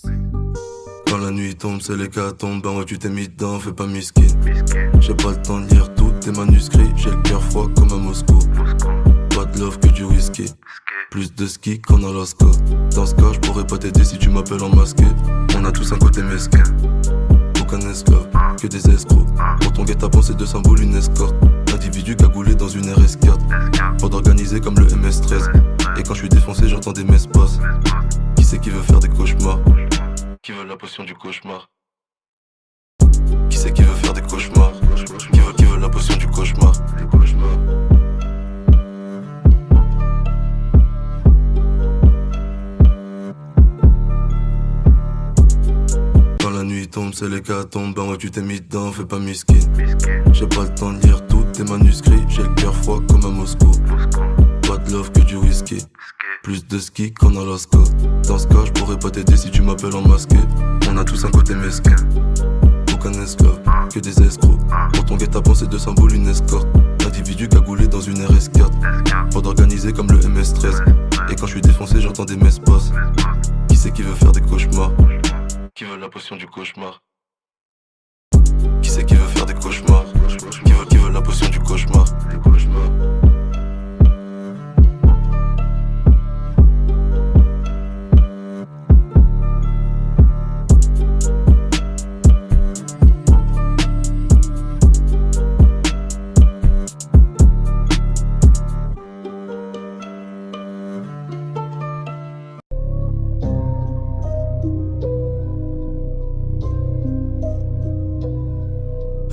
Quand la nuit tombe, c'est l'hécatombe. Ben ouais, tu t'es mis dedans, fais pas miskin. J'ai pas le temps de lire tous tes manuscrits. J'ai le cœur froid comme à Moscou. Pas de love que du whisky. Plus de ski qu'en Alaska. Dans ce cas, je pourrais pas t'aider si tu m'appelles en masqué. On a tous un côté mesquin. Aucun esclave, que des escrocs. Pour ton guet-apens, c'est deux symboles, une escorte. Individu cagoulé dans une RS4. Pas d'organisé comme le MS-13. Et quand je suis défoncé, j'entends des messes basses. Qui c'est qui veut faire des cauchemars? Qui veut la potion du cauchemar? Qui c'est qui veut faire des cauchemars? Qui veut la potion du cauchemar? Quand la nuit tombe, c'est l'hécatombe. Ben ouais, tu t'es mis dedans, fais pas miskin. J'ai pas le temps de lire tous tes manuscrits. J'ai le cœur froid comme à Moscou. Pas de love que du whisky. Plus de ski qu'en Alaska. Dans ce cas, je pourrais pas t'aider si tu m'appelles en masqué. On a tous un côté mesquin. Aucun esclave, que des escrocs. Pour ton guet-apens, c'est deux symboles, une escorte. Individu cagoulé dans une RS4. Pas d'organisé comme le MS-13. Et quand je suis défoncé, j'entends des messes basses. Qui c'est qui veut faire des cauchemars? Qui veut la potion du cauchemar? Qui c'est qui veut faire des cauchemars? Qui veut la potion du cauchemar?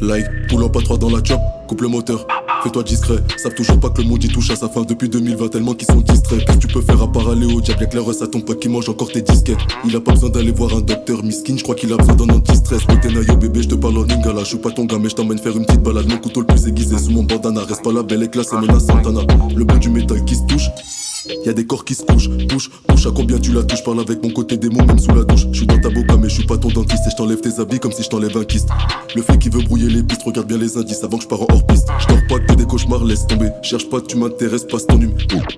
Like, pull up à 3 dans la chop, coupe le moteur, fais-toi discret. Savent toujours pas que le monde y touche à sa fin depuis 2020, tellement qu'ils sont distraits. Qu'est-ce que tu peux faire à part aller au diable? Y'a que l'erreur à ton pote qui mange encore tes disquettes. Il a pas besoin d'aller voir un docteur miskin, je crois qu'il a besoin d'un anti-stress. Côté Nayo bébé, je te parle en lingala. Je suis pas ton gars mais je t'emmène faire une petite balade. Mon couteau le plus aiguisé sous mon bandana. Reste pas là, belle et classe et menace Santana. Le bout du métal qui se touche. Y'a des corps qui se couchent, touche à combien tu la touches. Parle avec mon côté démon même sous la douche. Je suis dans ta boca mais je suis pas ton dentiste. Et je t'enlève tes habits comme si je t'enlève un kyste. Le fait qui veut brouiller les pistes, regarde bien les indices avant que je pars en hors piste. Je dors pas que des cauchemars, laisse tomber. Cherche pas, tu m'intéresses, passe ton hume.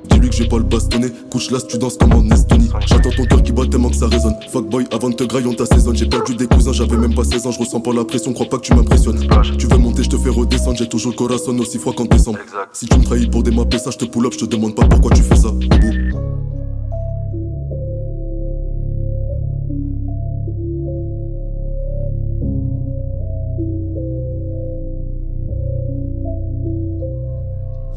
Dis-lui que je vais pas le bastonner. Couche là, tu danses comme en Estonie. J'attends ton cœur qui bat tellement que ça résonne. Fuck boy, avant de te grailler on t'assaisonne. J'ai perdu des cousins, j'avais même pas 16 ans. Je ressens pas la pression, crois pas que tu m'impressionnes. Tu veux monter, je te fais redescendre. J'ai toujours le corazon aussi froid qu'en décembre. Si tu me trahis pour des mappes, ça je te pull up, je te demande pas pourquoi tu fais ça.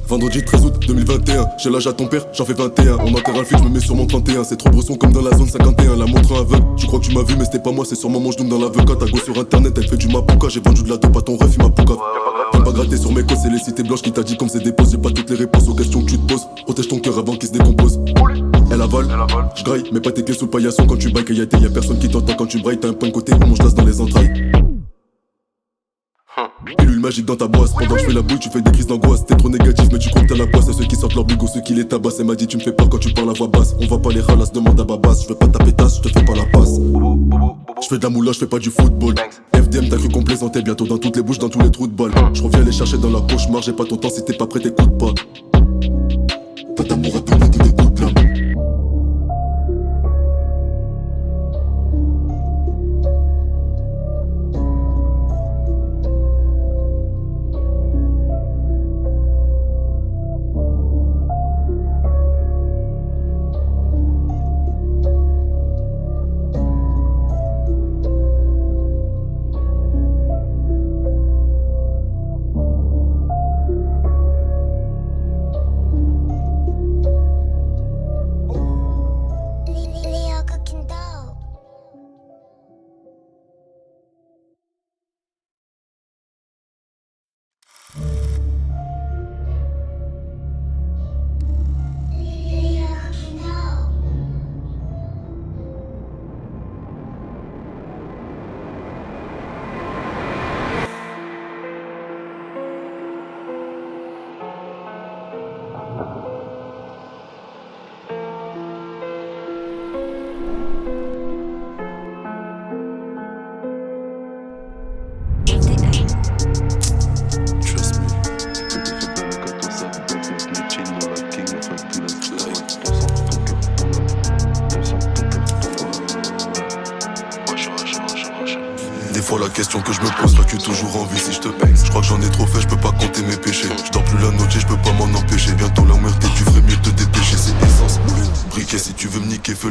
Vendredi 13 août 2021, j'ai l'âge à ton père, j'en fais 21. On enterre un fil, je me mets sur mon 31. C'est trop bresson comme dans la zone 51. La montre aveugle, tu crois que tu m'as vu mais c'était pas moi. C'est sûrement mon genou dans l'aveugle. Ta go sur internet, elle fait du mapuka. J'ai vendu de la dope à ton ref, il m'a poucave. Viens pas gratter sur mes côtes, c'est les cités blanches qui t'a dit comme c'est des poses. J'ai pas toutes les réponses aux questions que tu te poses. Protège ton cœur avant qu'il se décompose. Elle avale, je graille, mets pas tes clés sous le paillasson quand tu bailles. Y'a personne qui t'entend quand tu brailles. T'as un point de côté, on mange l'as dans les entrailles. Pilule magique dans ta boisse. Pendant que je fais la bouille, tu fais des crises d'angoisse. T'es trop négatif, mais tu crois que t'as la poisse. Et ceux qui sortent leur bigot, ceux qui les tabassent. Elle m'a dit, tu me fais peur quand tu parles à voix basse. On va pas les ralasses, demande à Babas. Je veux pas taper tasse, je te fais pas la passe. Je fais de la moula, je fais pas du football. FDM, t'as cru qu'on plaisantait bientôt dans toutes les bouches, dans tous les trous de balles. Je reviens les chercher dans la cauchemar. J'ai pas ton temps, si t'es pas prêt, t'écoutes pas. Pas d'amour à tout le monde, t'écoutes là. fois la question que je me pose, seras-tu toujours en vie si je te paye? Je crois que j'en ai trop fait, je peux pas compter mes péchés. Je dors plus la nuit, je peux pas m'en empêcher. Bientôt la muerte, tu ferais mieux de te dépêcher, c'est essence. Briquet si tu veux me niquer, fais